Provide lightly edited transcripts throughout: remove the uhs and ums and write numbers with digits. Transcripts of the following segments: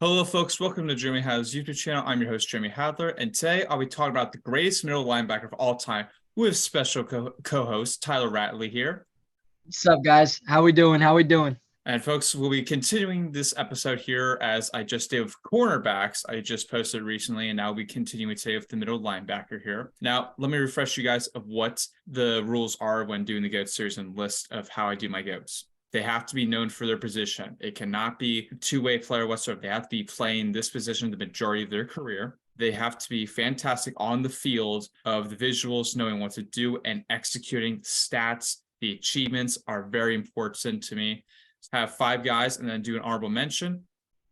Hello, folks. Welcome to Jeremy Hadler's YouTube channel. I'm your host, Jeremy Hadler, and today I'll be talking about the greatest middle linebacker of all time with special co-host Tyler Ratley here. What's up, guys? How we doing? And folks, we'll be continuing this episode here as I just did with cornerbacks. I just posted recently, and now we continue today with the middle linebacker here. Now, let me refresh you guys of what the rules are when doing the GOAT series and list of how I do my GOATs. They have to be known for their position. It cannot be a two-way player whatsoever. They have to be playing this position the majority of their career. They have to be fantastic on the field of the visuals, knowing what to do and executing stats. The achievements are very important to me. Have 5 guys and then do an honorable mention.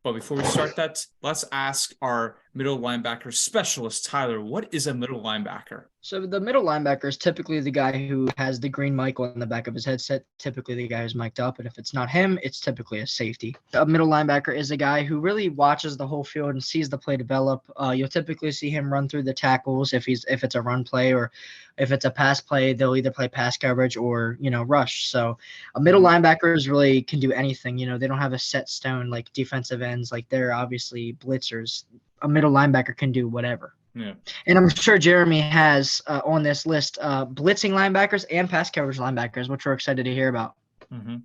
But before we start that, let's ask our middle linebacker specialist, Tyler, what is a middle linebacker? So the middle linebacker is typically the guy who has the green mic on the back of his headset, typically the guy who's mic'd up. And if it's not him, it's typically a safety. A middle linebacker is a guy who really watches the whole field and sees the play develop. You'll typically see him run through the tackles if it's a run play, or if it's a pass play, they'll either play pass coverage or, rush. So a middle linebacker really can do anything. They don't have a set stone like defensive ends. Like they're obviously blitzers. A middle linebacker can do whatever. Yeah. And I'm sure Jeremy has on this list blitzing linebackers and pass coverage linebackers, which we're excited to hear about. Mm-hmm.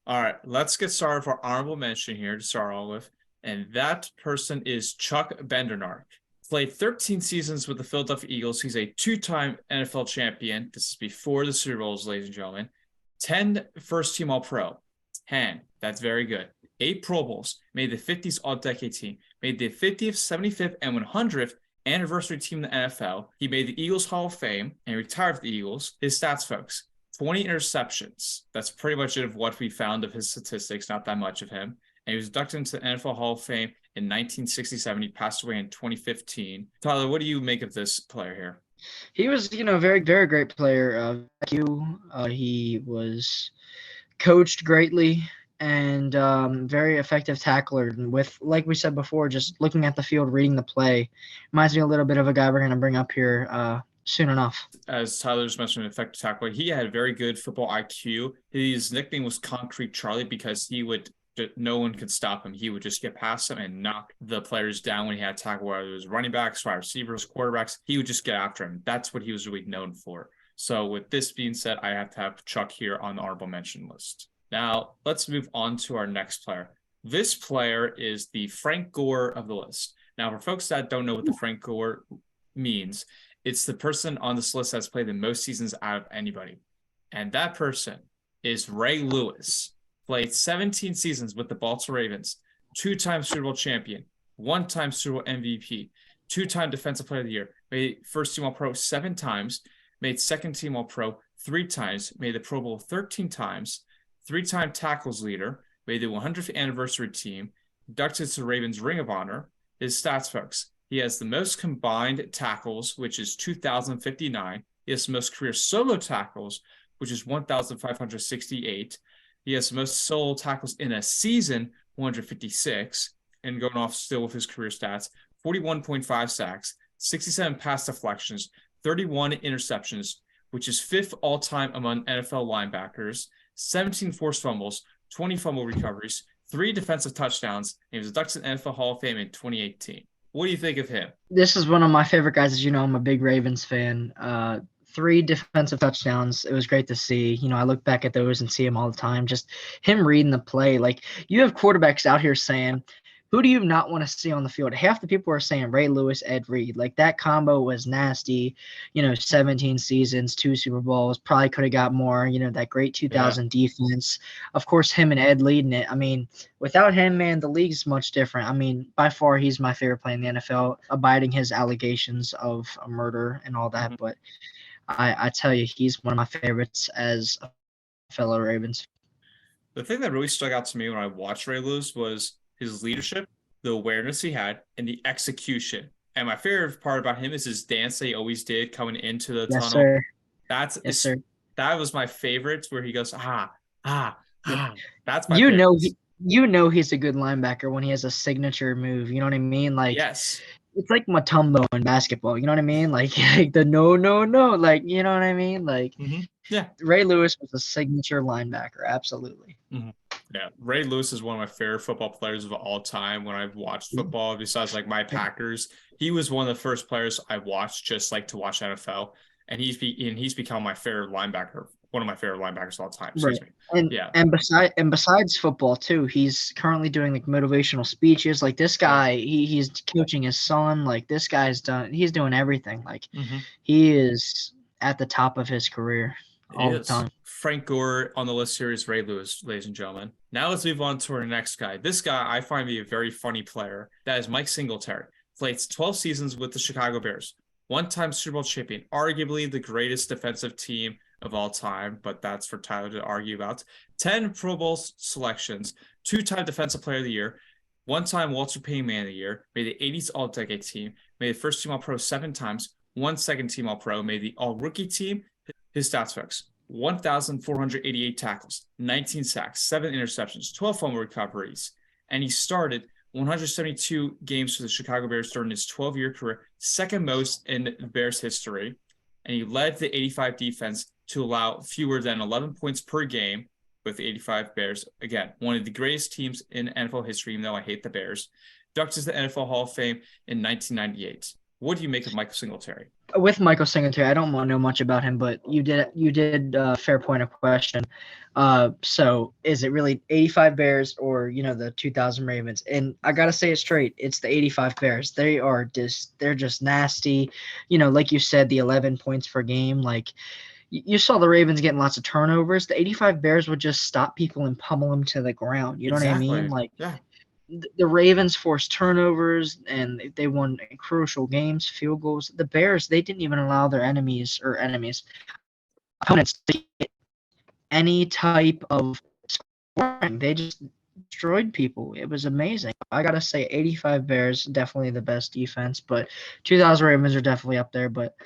All right, let's get started for honorable mention here to start all with. And that person is Chuck Bendenark. Played 13 seasons with the Philadelphia Eagles. He's a 2-time NFL champion. This is before the Super Bowls, ladies and gentlemen. 10 first-team All-Pro. 10. That's very good. 8 Pro Bowls. Made the 50s All-Decade team. Made the 50th, 75th, and 100th anniversary team in the NFL. He made the Eagles Hall of Fame and retired with the Eagles. His stats, folks, 20 interceptions. That's pretty much it of what we found of his statistics, not that much of him. And he was inducted into the NFL Hall of Fame in 1967. He passed away in 2015. Tyler, what do you make of this player here? He was, very, very great player. He was coached greatly and very effective tackler. And with, like we said before, just looking at the field, reading the play, reminds me a little bit of a guy we're going to bring up here soon enough. As Tyler just mentioned, an effective tackler. He had very good football IQ. His nickname was Concrete Charlie because no one could stop him. He would just get past them and knock the players down when he had tackle, whether it was running backs, wide receivers, quarterbacks. He would just get after him. That's what he was really known for. So with this being said, I have to have Chuck here on the honorable mention list. Now, let's move on to our next player. This player is the Frank Gore of the list. Now, for folks that don't know what the Frank Gore means, it's the person on this list that's played the most seasons out of anybody. And that person is Ray Lewis. Played 17 seasons with the Baltimore Ravens, 2-time Super Bowl champion, 1-time Super Bowl MVP, 2-time Defensive Player of the Year, made first-team All-Pro 7 times, made second-team All-Pro 3 times, made the Pro Bowl 13 times, 3-time tackles leader, made the 100th anniversary team, inducted to the Ravens Ring of Honor. His stats, folks, he has the most combined tackles, which is 2,059. He has the most career solo tackles, which is 1,568. He has the most solo tackles in a season, 156. And going off still with his career stats, 41.5 sacks, 67 pass deflections, 31 interceptions, which is 5th all-time among NFL linebackers, 17 forced fumbles, 20 fumble recoveries, 3 defensive touchdowns, and he was inducted to the NFL Hall of Fame in 2018. What do you think of him? This is one of my favorite guys. As you know, I'm a big Ravens fan. 3 defensive touchdowns. It was great to see. I look back at those and see him all the time. Just him reading the play. Like, you have quarterbacks out here saying, who do you not want to see on the field? Half the people are saying Ray Lewis, Ed Reed. Like, that combo was nasty. 17 seasons, 2 Super Bowls, probably could have got more. That great 2000 defense. Of course, him and Ed leading it. I mean, without him, man, the league's much different. I mean, by far, he's my favorite player in the NFL, abiding his allegations of a murder and all that. But I tell you, he's one of my favorites as a fellow Ravens. The thing that really stuck out to me when I watched Ray Lewis was his leadership, the awareness he had, and the execution. And my favorite part about him is his dance that he always did coming into the tunnel. Sir. Yes, sir. That was my favorite, where he goes, ah. That's my favorite. He's a good linebacker when he has a signature move. You know what I mean? Like, yes. It's like Mutombo in basketball. You know what I mean? Like the no. Like, you know what I mean? Like, Yeah. Ray Lewis was a signature linebacker. Absolutely. Mm-hmm. Yeah, Ray Lewis is one of my favorite football players of all time. When I've watched football, besides like my Packers, he was one of the first players I watched just like to watch NFL, and he's become my favorite linebacker, one of my favorite linebackers of all time. Right. Excuse me. And Yeah, besides football too, he's currently doing like motivational speeches. Like this yeah. guy, he's coaching his son. Like this guy's he's doing everything. Like Mm-hmm. he is at the top of his career He all the is. time. Frank Gore on the list here is Ray Lewis, ladies and gentlemen. Now let's move on to our next guy. This guy I find to be a very funny player. That is Mike Singletary. Played 12 seasons with the Chicago Bears. One-time Super Bowl champion, arguably the greatest defensive team of all time, but that's for Tyler to argue about. 10 Pro Bowl selections, two-time Defensive Player of the Year, one-time Walter Payton Man of the Year, made the 80s All-Decade Team, made the first team All-Pro 7 times, one second team All-Pro, made the All-Rookie Team. His stats, folks: 1,488 tackles, 19 sacks, 7 interceptions, 12 fumble recoveries, and he started 172 games for the Chicago Bears during his 12-year career, second most in Bears history. And he led the 85 defense to allow fewer than 11 points per game with the 85 Bears. Again, one of the greatest teams in NFL history, even though I hate the Bears. Inducted to the NFL Hall of Fame in 1998. What do you make of Michael Singletary? With Michael Singletary, I don't know much about him, but you did fair point of question. So is it really 85 Bears or the 2000 Ravens? And I gotta say it straight, it's the 85 Bears. They're just nasty. Like you said, the 11 points per game. Like you saw the Ravens getting lots of turnovers. The 85 Bears would just stop people and pummel them to the ground. You know what I mean? Exactly. Like Yeah. the Ravens forced turnovers and they won crucial games, field goals. The Bears, they didn't even allow their opponents to get any type of scoring. They just destroyed people. It was amazing. I gotta say, 85 Bears definitely the best defense, but 2000 Ravens are definitely up there. But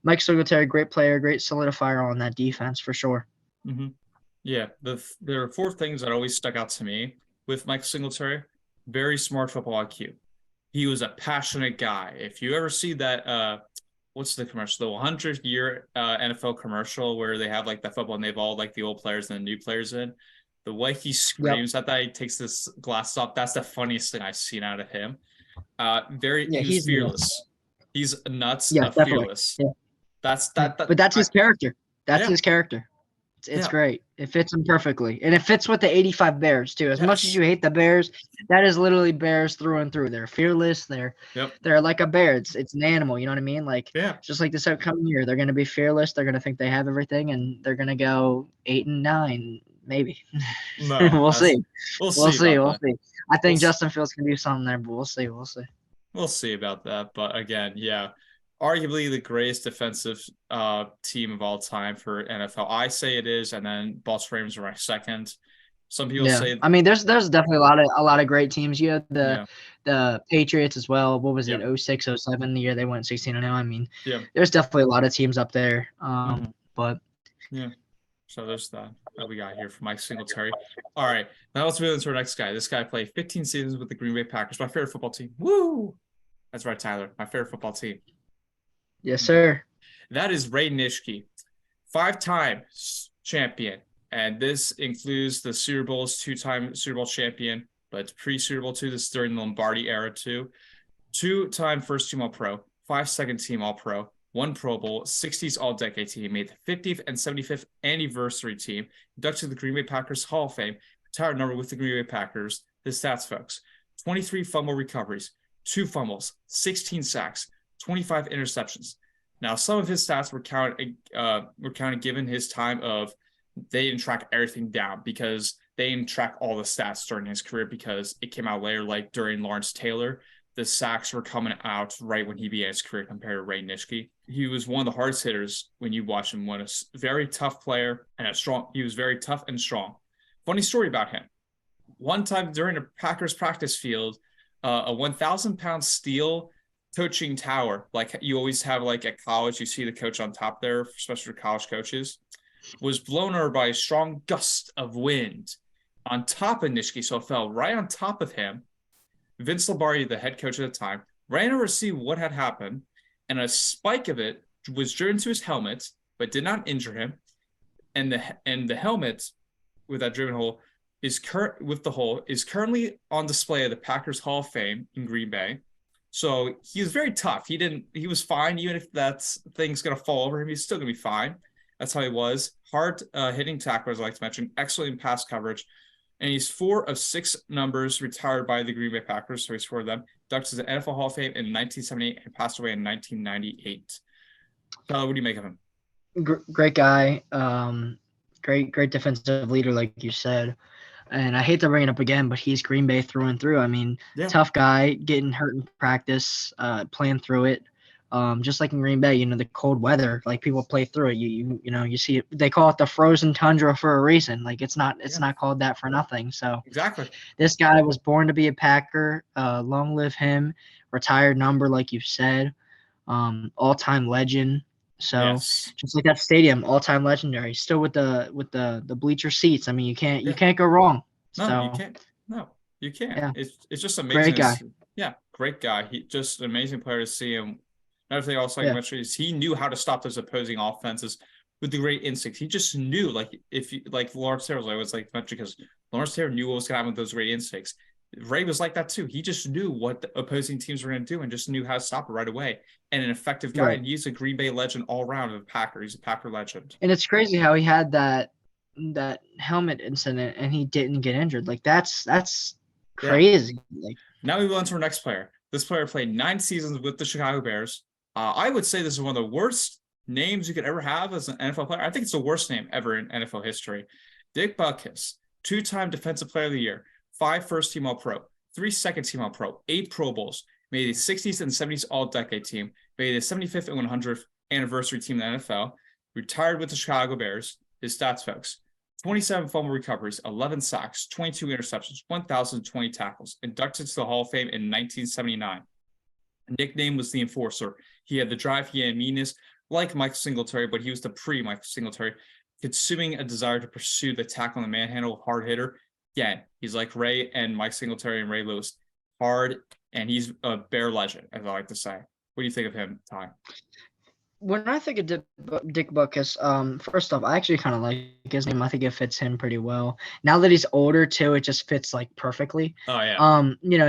Mike Singletary, great player, great solidifier on that defense for sure. Mm-hmm. Yeah. There are 4 things that always stuck out to me with Mike Singletary. Very smart football IQ. He was a passionate guy. If you ever see that, what's the commercial? The 100-year NFL commercial where they have like the football and they've all like the old players and the new players in. The way he Yep. screams at that, he takes this glass off. That's the funniest thing I've seen out of him. Yeah, He was he's nuts. fearless. He's nuts, Yeah, definitely. fearless. Yeah. That's Yeah. that. But that's his character. That's Yeah, his character. It's yeah, great. It fits him perfectly. And it fits with the 85 Bears too. As much as yes, you hate the Bears, that is literally Bears through and through. They're fearless. yep, They're like a bear. It's an animal, you know what I mean? Like yeah. just like this upcoming year, they're gonna be fearless. They're gonna think they have everything and they're gonna go 8-9, maybe. No, We'll see. we'll We'll see see. about We'll that. see. I We'll think Justin Fields can do something there, but we'll see. We'll see. we'll see about that. But again, yeah, arguably the greatest defensive team of all time for NFL. I say it is, and then Baltimore Ravens are my second. Some people Yeah, say, I mean, there's definitely a lot of great teams. You have yeah, the Patriots as well. What was it? yep, 06, 07, the year they went 16-0. I mean, yep, there's definitely a lot of teams up there. mm-hmm, But yeah. So there's that we got here for Mike Singletary. All right, now let's move into our next guy. This guy played 15 seasons with the Green Bay Packers, my favorite football team. Woo! That's right, Tyler, my favorite football team. yes, sir. That is Ray Nitschke, 5-time champion. And this includes the Super Bowls, 2-time Super Bowl champion, but it's pre-Super Bowl too. This is during the Lombardi era too. 2-time first team All-Pro, 5 second team All-Pro, 1 Pro Bowl, 60s All-Decade team, made the 50th and 75th anniversary team, inducted to the Green Bay Packers Hall of Fame, retired number with the Green Bay Packers. His stats, folks: 23 fumble recoveries, 2 fumbles, 16 sacks, 25 interceptions. Now, some of his stats were counted given his time of they didn't track everything down because they didn't track all the stats during his career because it came out later, like during Lawrence Taylor. The sacks were coming out right when he began his career compared to Ray Nitschke. He was one of the hardest hitters when you watch him. A very tough player and he was very tough and strong. Funny story about him. One time during a Packers practice field, a 1,000-pound steel coaching tower, like you always have like at college, you see the coach on top there, especially for college coaches, was blown over by a strong gust of wind on top of Nitschke, so it fell right on top of him. Vince Lombardi, the head coach at the time, ran over to see what had happened, and a spike of it was driven to his helmet, but did not injure him. And the helmet with that driven hole is currently on display at the Packers Hall of Fame in Green Bay. So he was very tough. He was fine, even if that thing's gonna fall over him, he's still gonna be fine. That's how he was. Hard hitting tackler, as I like to mention, excellent in pass coverage. And he's 4 of 6 numbers retired by the Green Bay Packers, so he scored them. Ducks to the NFL Hall of Fame in 1978 and passed away in 1998. Tyler, what do you make of him? Great guy. Great defensive leader, like you said. And I hate to bring it up again, but he's Green Bay through and through. I mean, Yeah. tough guy, getting hurt in practice, playing through it. Just like in Green Bay, the cold weather, like people play through it. You see it. They call it the frozen tundra for a reason. Like it's not called that for nothing. So Exactly. this guy was born to be a Packer. Long live him. Retired number, like you said. All-time legend. So Yes. just like that stadium, all-time legendary. Still with the bleacher seats. I mean, you Yeah. can't go wrong. No, you So can't. No, you can't. yeah, It's just great amazing. guy. Yeah, great guy. He just an amazing player to see him. Another thing also I Yeah. mention is he knew how to stop those opposing offenses with the great instincts. He just knew, like if you like Lawrence Taylor, I always like mention because Lawrence Taylor knew what was going to happen with those great instincts. Ray was like that too. He just knew what the opposing teams were going to do and just knew how to stop it right away. And an effective guy. Right. And he's a Green Bay legend all around of a Packer. He's a Packer legend. And it's crazy how he had that helmet incident and he didn't get injured. Like that's Yeah. crazy. Like Now we move on to our next player. This player played 9 seasons with the Chicago Bears. I would say this is one of the worst names you could ever have as an NFL player. I think it's the worst name ever in NFL history. Dick Butkus, 2-time Defensive Player of the Year, 5 first-team All-Pro, 3 second-team All-Pro, 8 Pro Bowls, made the 60s and 70s All-Decade team, made the 75th and 100th anniversary team in the NFL, retired with the Chicago Bears. His stats, folks: 27 fumble recoveries, 11 sacks, 22 interceptions, 1,020 tackles, inducted to the Hall of Fame in 1979. Nickname was the Enforcer. He had the drive, he had meanness, like Michael Singletary, but he was the pre-Michael Singletary, consuming a desire to pursue the tackle and the manhandle, hard hitter. Again, he's like Ray and Mike Singletary and Ray Lewis, hard, and he's a Bear legend, as I like to say. What do you think of him, Ty? when I think of Dick Butkus, first off, I actually kind of like his name. I think it fits him pretty well. Now that he's older too, it just fits like perfectly. Oh yeah.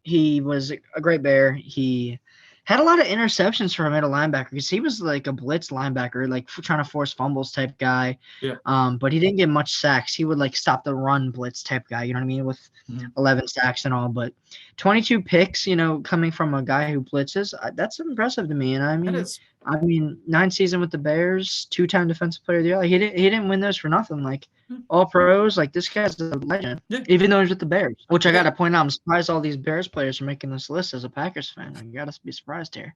He was a great Bear. He had a lot of interceptions for a middle linebacker because he was like a blitz linebacker, like trying to force fumbles type guy. Yeah. But he didn't get much sacks. He would like stop the run blitz type guy. You know what I mean? With 11 sacks and all, but 22 picks. Coming from a guy who blitzes, that's impressive to me. And That is. 9 seasons with the Bears, 2-time Defensive Player of the Year. Like he didn't win those for nothing. Like all pros, like this guy's a legend. Yeah. Even though he's with the Bears, which I gotta point out, I'm surprised all these Bears players are making this list as a Packers fan. I gotta be surprised here.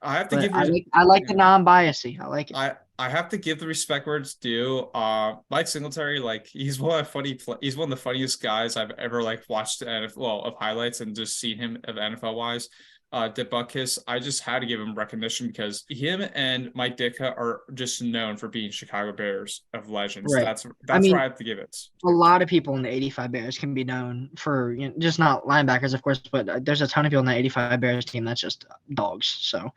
I have to But give I like the non-biasy. I like it. I have to give the respect where it's due. Mike Singletary, like he's one of the funniest guys I've ever like watched of highlights and just seen him of NFL wise. Dick Butkus, I just had to give him recognition because him and Mike Ditka are just known for being Chicago Bears of legends. Right. That's I mean, where I have to give it. A lot of people in the 85 Bears can be known for just not linebackers, of course, but there's a ton of people in the 85 Bears team that's just dogs. So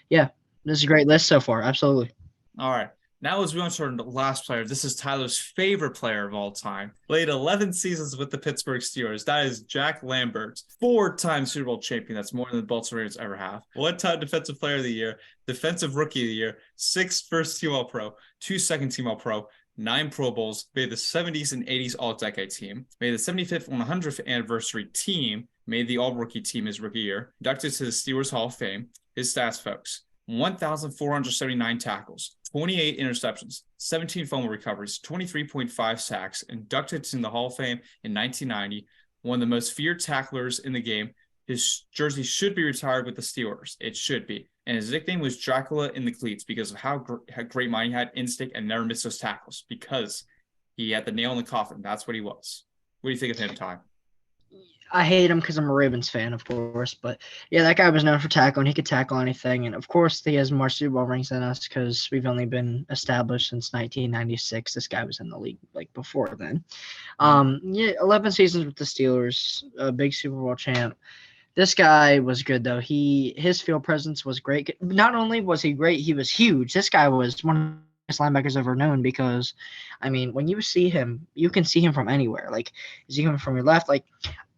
yeah, this is a great list so far. Absolutely. All right. Now as we move on to our last player, this is Tyler's favorite player of all time. Played 11 seasons with the Pittsburgh Steelers. That is Jack Lambert, 4-time Super Bowl champion. That's more than the Baltimore Ravens ever have. 1-time Defensive Player of the Year, Defensive Rookie of the Year, 6 first-team All-Pro, 2 second-team All-Pro, 9 Pro Bowls, made the 70s and 80s All-Decade team, made the 75th and 100th anniversary team, made the All-Rookie team his rookie year, inducted to the Steelers Hall of Fame. His stats, folks: 1,479 tackles, 28 interceptions, 17 fumble recoveries, 23.5 sacks, inducted in the Hall of Fame in 1990, one of the most feared tacklers in the game. His jersey should be retired with the Steelers. It should be. And his nickname was Dracula in the cleats because of how great mind he had, instinct, and never missed those tackles because he had the nail in the coffin. That's what he was. What do you think of him, Ty? I hate him because I'm a Ravens fan, of course. But yeah, that guy was known for tackling. He could tackle anything. And of course, he has more Super Bowl rings than us because we've only been established since 1996. This guy was in the league like before then. 11 seasons with the Steelers, a big Super Bowl champ. This guy was good though. His field presence was great. Not only was he great, he was huge. This guy was one linebackers ever known because, I mean, when you see him, you can see him from anywhere. Like, is he coming from your left? Like,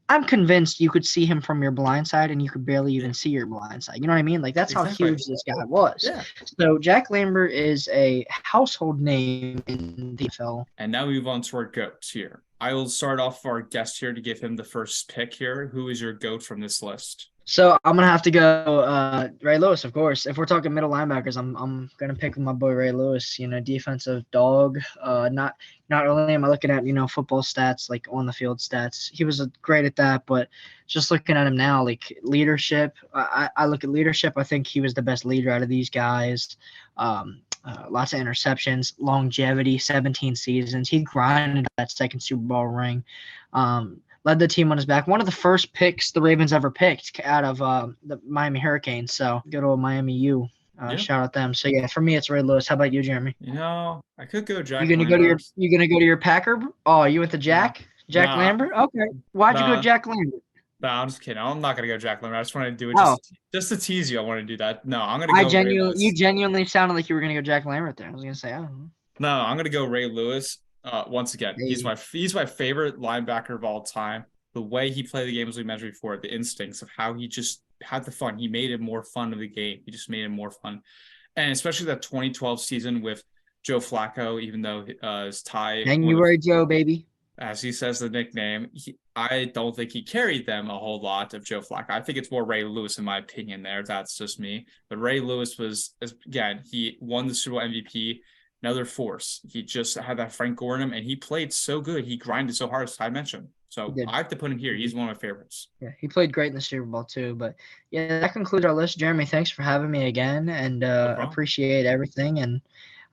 I'm convinced you could see him from your blind side and you could barely Yeah, even see your blind side. You know what I mean? Like, that's how exactly. huge this guy was. Yeah. So, Jack Lambert is a household name in the NFL. And now we move on to our GOATs here. I will start off our guest here to give him the first pick here. Who is your GOAT from this list? So I'm gonna have to go Ray Lewis, of course. If we're talking middle linebackers, I'm gonna pick my boy Ray Lewis. You know, defensive dog. Not only am I looking at football stats, like on the field stats, he was great at that. But just looking at him now, like leadership, I look at leadership. I think he was the best leader out of these guys. Lots of interceptions, longevity, 17 seasons. He grinded that second Super Bowl ring. Led the team on his back. One of the first picks the Ravens ever picked out of the Miami Hurricanes. So good old Miami U. Yeah. Shout out them. So yeah, for me it's Ray Lewis. How about you, Jeremy? I could go You Jack gonna go to Lambert. your Packer? Oh, you went to No, Jack nah, Lambert? Okay. Why'd you go nah, Jack Lambert? nah. I'm just kidding. I'm not gonna go Jack Lambert. I just want to do it Oh, just to tease you. I want to do that. No, I'm gonna go Ray you Lewis. genuinely sounded like you were gonna go Jack Lambert there. I was gonna say, I don't know. No, I'm gonna go Ray Lewis. Once again, he's Hey, my favorite linebacker of all time. The way he played the game, as we mentioned before, the instincts of how he just had the fun. He made it more fun of the game. He just made it more fun, and especially that 2012 season with Joe Flacco. Even though his tie, January Joe, baby. as he says the nickname, I don't think he carried them a whole lot of Joe Flacco. I think it's more Ray Lewis, in my opinion. That's just me. But Ray Lewis was, again, he won the Super Bowl MVP. Another force. He just had that Frank Gore in him, and he played so good. He grinded so hard, as I mentioned. He So did. I have to put him here. He's one of my favorites. Yeah, he played great in the Super Bowl too. But yeah, that concludes our list. Jeremy, thanks for having me again, and No problem. appreciate everything. And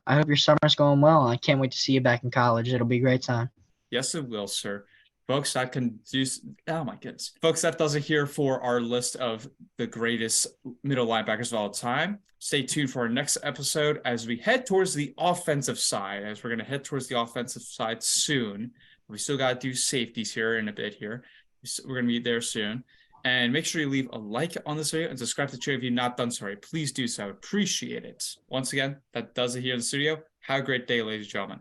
I hope your summer's going well. I can't wait to see you back in college. It'll be a great time. Yes, it will, sir. Folks, that can do. Oh my goodness, folks, that does it here for our list of the greatest middle linebackers of all time. Stay tuned for our next episode as we head towards the offensive side. As we're going to head towards the offensive side soon. We still got to do safeties here in a bit. Here, we're going to be there soon. And make sure you leave a like on this video and subscribe to the channel if you've not done so already. Please do so. Appreciate it. Once again, that does it here in the studio. Have a great day, ladies and gentlemen.